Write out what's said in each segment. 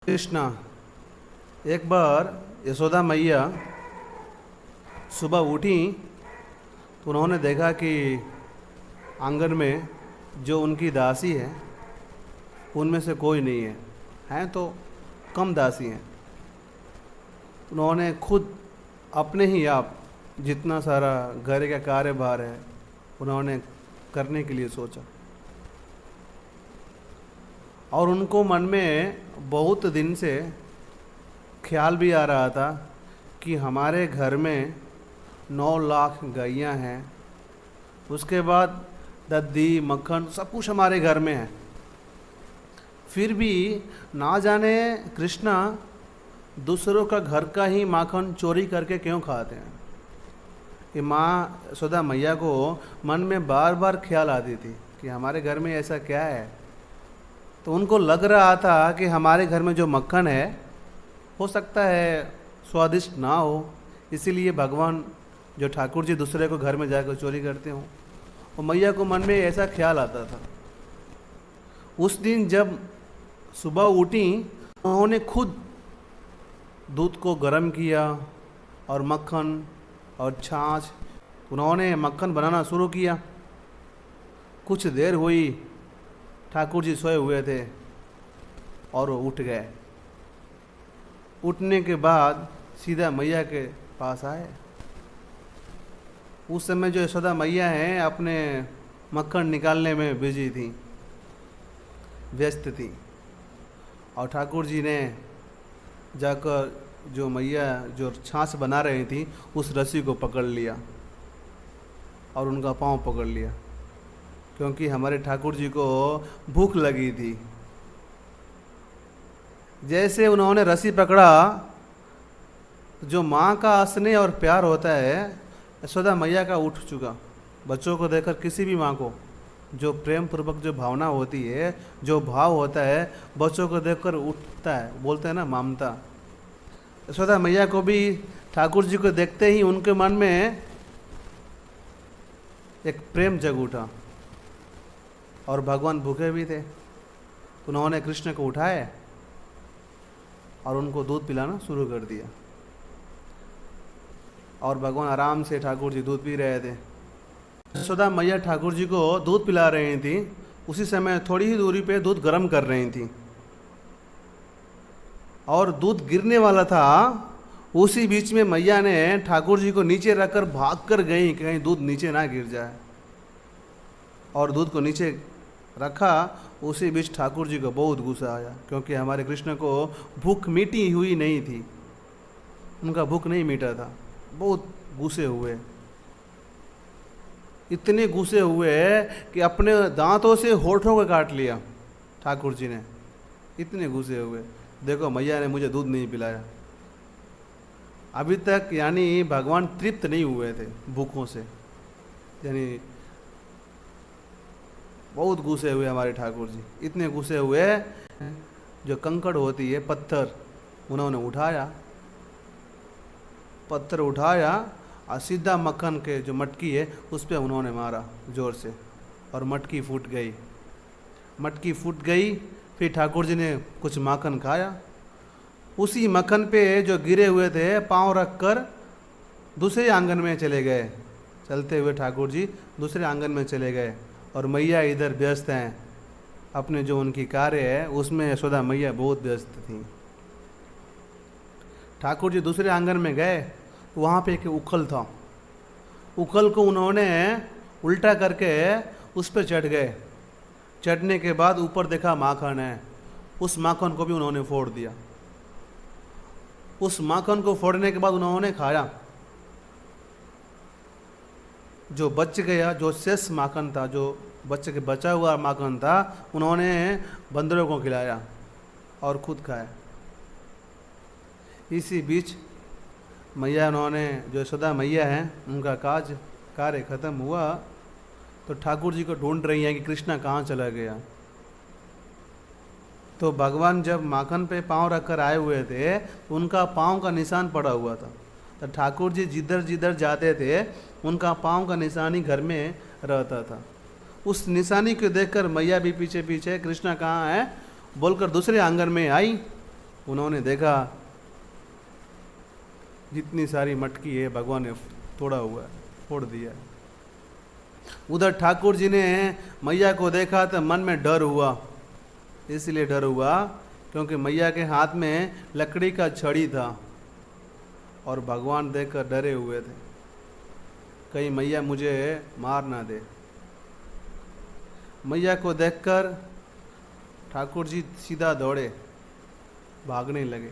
कृष्णा। एक बार यशोदा मैया सुबह उठी तो उन्होंने देखा कि आंगन में जो उनकी दासी है उनमें से कोई नहीं है, हैं तो कम दासी हैं। उन्होंने खुद अपने ही आप जितना सारा घर का कार्यभार है उन्होंने करने के लिए सोचा, और उनको मन में बहुत दिन से ख्याल भी आ रहा था कि हमारे घर में 9 लाख गैयाँ हैं, उसके बाद दद्दी मक्खन सब कुछ हमारे घर में है, फिर भी ना जाने कृष्णा दूसरों का घर का ही माखन चोरी करके क्यों खाते हैं। कि माँ यशोदा मैया को मन में बार बार ख्याल आती थी कि हमारे घर में ऐसा क्या है। तो उनको लग रहा था कि हमारे घर में जो मक्खन है हो सकता है स्वादिष्ट ना हो, इसीलिए भगवान जो ठाकुर जी दूसरे को घर में जाकर चोरी करते हों। और मैया को मन में ऐसा ख्याल आता था। उस दिन जब सुबह उठी उन्होंने खुद दूध को गर्म किया और मक्खन और छाछ, उन्होंने मक्खन बनाना शुरू किया। कुछ देर हुई, ठाकुर जी सोए हुए थे और वो उठ गए। उठने के बाद सीधा मैया के पास आए। उस समय जो यशोदा मैया हैं अपने मक्खन निकालने में बिजी थी, व्यस्त थी, और ठाकुर जी ने जाकर जो मैया जो छाछ बना रही थी उस रस्सी को पकड़ लिया और उनका पाँव पकड़ लिया, क्योंकि हमारे ठाकुर जी को भूख लगी थी। जैसे उन्होंने रस्सी पकड़ा, जो माँ का स्नेह और प्यार होता है यशोदा मैया का उठ चुका। बच्चों को देखकर किसी भी माँ को जो प्रेम पूर्वक जो भावना होती है, जो भाव होता है, बच्चों को देखकर उठता है, बोलते हैं ना ममता। यशोदा मैया को भी ठाकुर जी को देखते ही उनके मन में एक प्रेम जग उठा, और भगवान भूखे भी थे। उन्होंने कृष्ण को उठाए और उनको दूध पिलाना शुरू कर दिया, और भगवान आराम से ठाकुर जी दूध पी रहे थे। यशोदा मैया ठाकुर जी को दूध पिला रही थी, उसी समय थोड़ी ही दूरी पे दूध गर्म कर रही थी, और दूध गिरने वाला था। उसी बीच में मैया ने ठाकुर जी को नीचे रखकर भाग कर गई, कहीं दूध नीचे ना गिर जाए, और दूध को नीचे रखा। उसी बीच ठाकुर जी को बहुत गुस्सा आया, क्योंकि हमारे कृष्ण को भूख मिटी हुई नहीं थी, उनका भूख नहीं मिटा था। बहुत गुस्से हुए, इतने गुस्से हुए कि अपने दांतों से होठों को काट लिया ठाकुर जी ने। इतने गुस्से हुए, देखो मैया ने मुझे दूध नहीं पिलाया। अभी तक यानी भगवान तृप्त नहीं हुए थे भूखों से, यानी बहुत गुस्से हुए हमारे ठाकुर जी। इतने गुस्से हुए जो कंकड़ होती है, पत्थर, उन्होंने उठाया, पत्थर उठाया और सीधा मक्खन के जो मटकी है उस पर उन्होंने मारा जोर से, और मटकी फूट गई। मटकी फूट गई, फिर ठाकुर जी ने कुछ माखन खाया। उसी मक्खन पे जो गिरे हुए थे पाँव रख कर दूसरे आंगन में चले गए। चलते हुए ठाकुर जी दूसरे आंगन में चले गए, और मैया इधर व्यस्त हैं अपने जो उनकी कार्य है उसमें। यशोदा मैया बहुत व्यस्त थी। ठाकुर जी दूसरे आंगन में गए, वहाँ पे एक उखल था। उखल को उन्होंने उल्टा करके उस पर चढ़ गए। चढ़ने के बाद ऊपर देखा माखन है, उस माखन को भी उन्होंने फोड़ दिया। उस माखन को फोड़ने के बाद उन्होंने खाया। जो बच गया, जो शेष माखन था, जो बचा हुआ माखन था, उन्होंने बंदरों को खिलाया और खुद खाया। इसी बीच मैया, उन्होंने जो यशोदा मैया हैं उनका कार्य खत्म हुआ तो ठाकुर जी को ढूंढ रही हैं कि कृष्णा कहाँ चला गया। तो भगवान जब माखन पे पाँव रखकर आए हुए थे तो उनका पाँव का निशान पड़ा हुआ था। तो ठाकुर जी जिधर जिधर जाते थे उनका पाँव का निशानी घर में रहता था। उस निशानी को देखकर मैया भी पीछे पीछे कृष्णा कहाँ है बोलकर दूसरे आंगन में आई। उन्होंने देखा जितनी सारी मटकी है भगवान ने तोड़ा हुआ है, फोड़ दिया। उधर ठाकुर जी ने मैया को देखा तो मन में डर हुआ। इसलिए डर हुआ क्योंकि मैया के हाथ में लकड़ी का छड़ी था और भगवान देखकर डरे हुए थे, कहीं मैया मुझे मार ना दे। मैया को देखकर ठाकुर जी सीधा दौड़े, भागने लगे।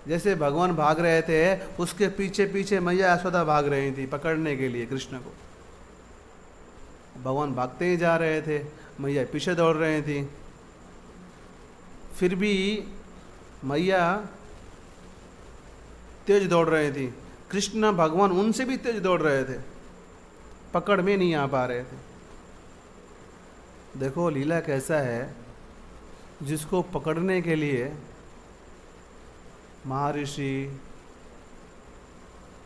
जैसे भगवान भाग रहे थे उसके पीछे पीछे मैया यशोदा भाग रही थी पकड़ने के लिए कृष्ण को। भगवान भागते ही जा रहे थे, मैया पीछे दौड़ रही थी। फिर भी मैया तेज दौड़ रही थी, कृष्ण भगवान उनसे भी तेज दौड़ रहे थे, पकड़ में नहीं आ पा रहे थे। देखो लीला कैसा है, जिसको पकड़ने के लिए महर्षि,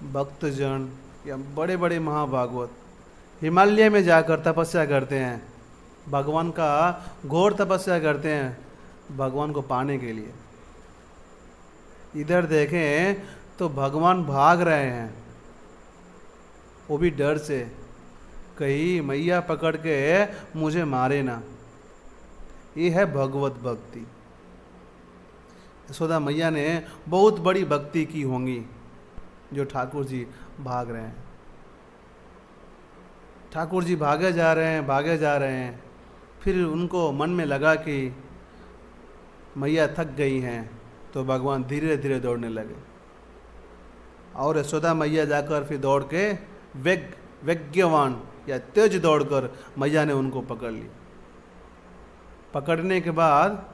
भक्तजन या बड़े बड़े महाभागवत हिमालय में जाकर तपस्या करते हैं, भगवान का घोर तपस्या करते हैं भगवान को पाने के लिए। इधर देखें तो भगवान भाग रहे हैं, वो भी डर से, कहीं मैया पकड़ के मुझे मारे ना। ये है भगवत भक्ति। यशोदा मैया ने बहुत बड़ी भक्ति की होंगी जो ठाकुर जी भाग रहे हैं। ठाकुर जी भागे जा रहे हैं, भागे जा रहे हैं। फिर उनको मन में लगा कि मैया थक गई हैं, तो भगवान धीरे धीरे दौड़ने लगे और यशोदा मैया जाकर फिर दौड़ के वेग्यवान या तेज दौड़कर मैया ने उनको पकड़ लिया। पकड़ने के बाद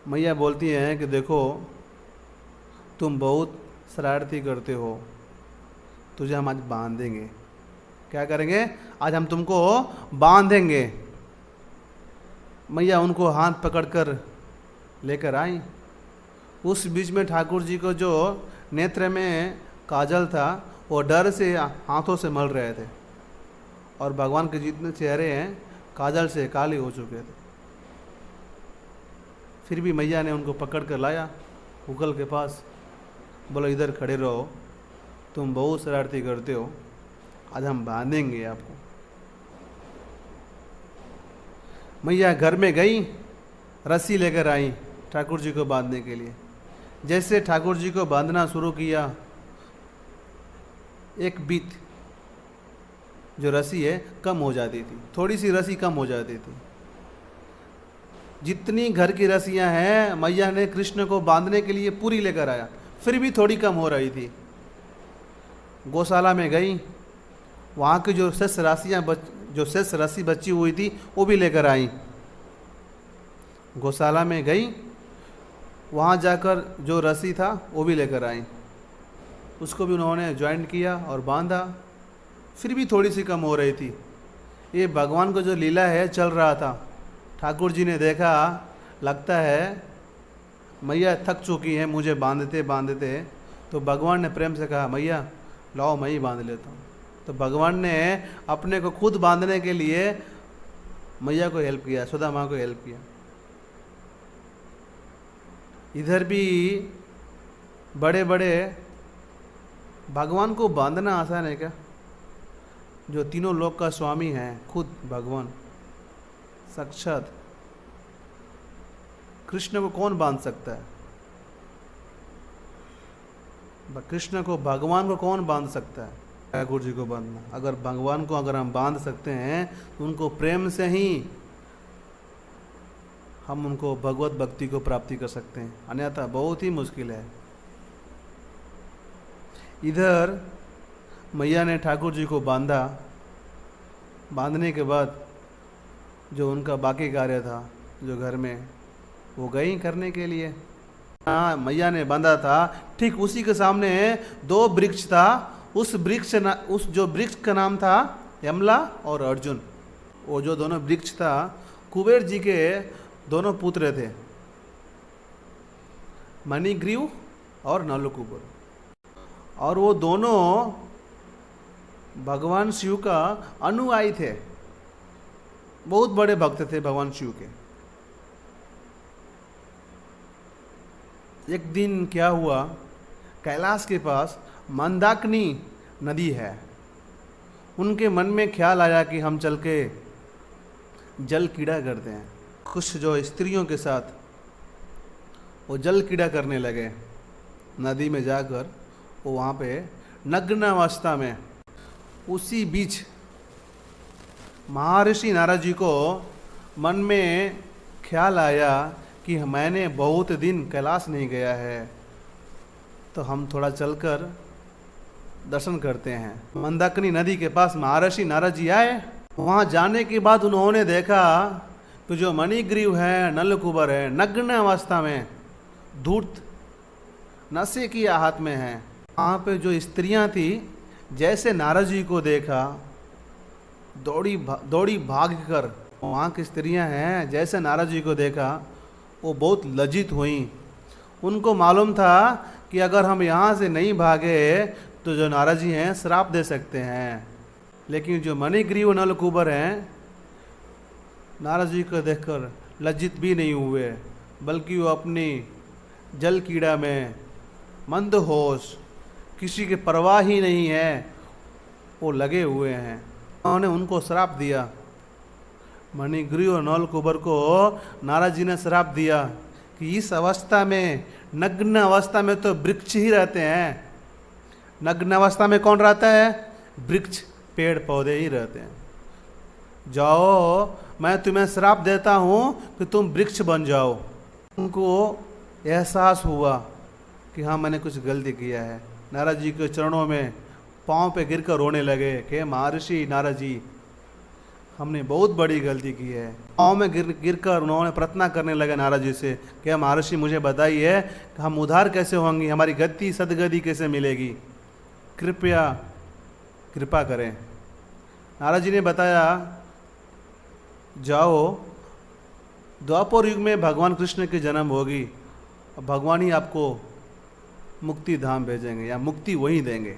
मैया बोलती हैं कि देखो तुम बहुत शरारती करते हो, तुझे हम आज बांधेंगे। क्या करेंगे? आज हम तुमको बांधेंगे। मैया उनको हाथ पकड़कर लेकर आई। उस बीच में ठाकुर जी को जो नेत्र में काजल था वो डर से हाथों से मल रहे थे और भगवान के जितने चेहरे हैं काजल से काले हो चुके थे। फिर भी मैया ने उनको पकड़ कर लाया उगल के पास, बोलो इधर खड़े रहो, तुम बहुत शरारती करते हो, आज हम बांधेंगे आपको। मैया घर में गई, रस्सी लेकर आई ठाकुर जी को बांधने के लिए। जैसे ठाकुर जी को बांधना शुरू किया, एक बीत जो रस्सी है कम हो जाती थी, थोड़ी सी रस्सी कम हो जाती थी। जितनी घर की रस्सियां हैं मैया ने कृष्ण को बांधने के लिए पूरी लेकर आया, फिर भी थोड़ी कम हो रही थी। गौशाला में गई, वहाँ की जो शेष रस्सी बची हुई थी वो भी लेकर आई। गौशाला में गई, वहाँ जाकर जो रस्सी था वो भी लेकर आई, उसको भी उन्होंने ज्वाइंट किया और बांधा, फिर भी थोड़ी सी कम हो रही थी। ये भगवान को जो लीला है चल रहा था। ठाकुर जी ने देखा, लगता है मैया थक चुकी है मुझे बांधते बांधते, तो भगवान ने प्रेम से कहा मैया लाओ मैं ही बांध लेता हूँ। तो भगवान ने अपने को खुद बांधने के लिए मैया को हेल्प किया, यशोदा माँ को हेल्प किया। इधर भी बड़े बड़े भगवान को बांधना आसान है क्या? जो तीनों लोक का स्वामी है खुद भगवान साक्षात कृष्ण को कौन बांध सकता है? कृष्ण को, भगवान को कौन बांध सकता है? ठाकुर जी को बांधना। अगर भगवान को अगर हम बांध सकते हैं तो उनको प्रेम से ही हम उनको भगवत भक्ति को प्राप्ति कर सकते हैं, अन्यथा बहुत ही मुश्किल है। इधर मैया ने ठाकुर जी को बांधा। बांधने के बाद जो उनका बाकी कार्य था जो घर में, वो गई करने के लिए। हाँ, मैया ने बांधा था, ठीक उसी के सामने दो वृक्ष था। उस जो वृक्ष का नाम था यमला और अर्जुन। वो जो दोनों वृक्ष था कुबेर जी के दोनों पुत्र थे, मणिग्रीव और नलकुबर। और वो दोनों भगवान शिव का अनुयायी थे, बहुत बड़े भक्त थे भगवान शिव के। एक दिन क्या हुआ, कैलाश के पास मंदाकिनी नदी है। उनके मन में ख्याल आया कि हम चल के जल क्रीड़ा करते हैं। कुछ जो स्त्रियों के साथ वो जल क्रीड़ा करने लगे। नदी में जाकर वो वहाँ पे नग्न अवस्था में, उसी बीच महर्षि नारद जी को मन में ख्याल आया कि मैंने बहुत दिन कैलाश नहीं गया है, तो हम थोड़ा चलकर दर्शन करते हैं। मंदाकिनी नदी के पास महर्षि नारद जी आए। वहाँ जाने के बाद उन्होंने देखा कि जो मणिग्रीव है, नलकूबर है, नग्न अवस्था में धूर्त नशे की हाथ में है। वहाँ पे जो स्त्रियाँ थी, जैसे नारद जी को देखा, दौड़ी भाग कर, वहाँ की स्त्रियाँ हैं, जैसे नारद जी को देखा वो बहुत लज्जित हुई। उनको मालूम था कि अगर हम यहाँ से नहीं भागे तो जो नारद जी हैं श्राप दे सकते हैं। लेकिन जो मणिग्रीव नलकूबर हैं, नारद जी को देखकर लज्जित भी नहीं हुए, बल्कि वो अपनी जल क्रीड़ा में मंदहोश, किसी की परवाह ही नहीं है, वो लगे हुए हैं। उन्होंने उनको श्राप दिया। मणिग्रीव और नलकूबर को नारद जी ने श्राप दिया कि इस अवस्था में, नग्न अवस्था में तो वृक्ष ही रहते हैं। नग्न अवस्था में कौन रहता है? वृक्ष, पेड़ पौधे ही रहते हैं। जाओ, मैं तुम्हें श्राप देता हूँ कि तुम वृक्ष बन जाओ। उनको एहसास हुआ कि हाँ, मैंने कुछ गलती किया है। नारद जी के चरणों में पाँव पे गिरकर रोने लगे कि महर्षि नारद जी, हमने बहुत बड़ी गलती की है। पाँव में गिरकर उन्होंने प्रार्थना करने लगे नारद जी से कि महर्षि मुझे बताइए कि हम उद्धार कैसे होंगे, हमारी गति सदगति कैसे मिलेगी, कृपया कृपा करें। नारद जी ने बताया, जाओ, द्वापर युग में भगवान कृष्ण की जन्म होगी, भगवान ही आपको मुक्ति धाम भेजेंगे या मुक्ति वही देंगे।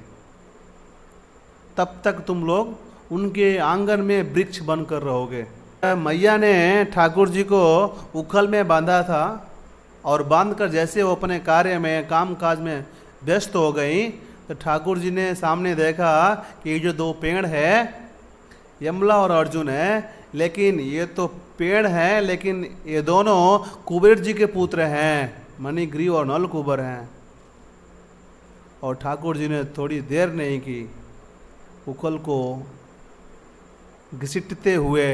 तब तक तुम लोग उनके आंगन में वृक्ष बनकर रहोगे। मैया ने ठाकुर जी को उखल में बांधा था और बांधकर जैसे वो अपने कार्य में, काम काज में व्यस्त हो गई, तो ठाकुर जी ने सामने देखा कि ये जो दो पेड़ है, यमला और अर्जुन है, लेकिन ये तो पेड़ हैं, लेकिन ये दोनों कुबेर जी के पुत्र हैं, मणिग्रीव और नलकूबर हैं। और ठाकुर जी ने थोड़ी देर नहीं की, उखल को घसीटते हुए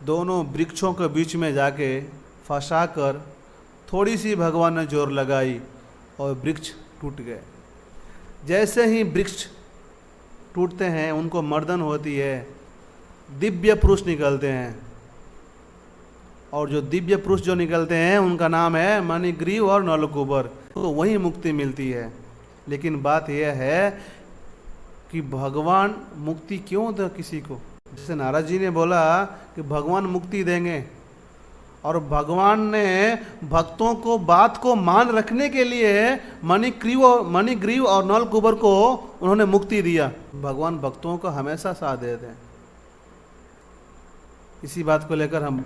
दोनों वृक्षों के बीच में जाके फंसा कर थोड़ी सी भगवान ने जोर लगाई और वृक्ष टूट गए। जैसे ही वृक्ष टूटते हैं, उनको मर्दन होती है, दिव्य पुरुष निकलते हैं। और जो दिव्य पुरुष जो निकलते हैं उनका नाम है मणिग्रीव और नलकूबर, तो वही मुक्ति मिलती है। लेकिन बात यह है कि भगवान मुक्ति क्यों दे किसी को? जैसे नारद जी ने बोला कि भगवान मुक्ति देंगे, और भगवान ने भक्तों को बात को मान रखने के लिए मणिग्रीव और नलकूबर को उन्होंने मुक्ति दिया। भगवान भक्तों को हमेशा साथ देते हैं। इसी बात को लेकर हम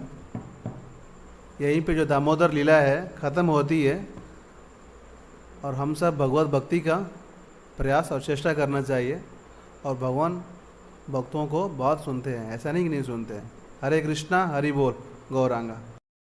यहीं पे जो दामोदर लीला है ख़त्म होती है, और हम सब भगवत भक्ति का प्रयास और चेष्टा करना चाहिए। और भगवान भक्तों को बहुत सुनते हैं, ऐसा नहीं कि नहीं सुनते हैं। हरे कृष्णा, हरि बोल, गौरांगा।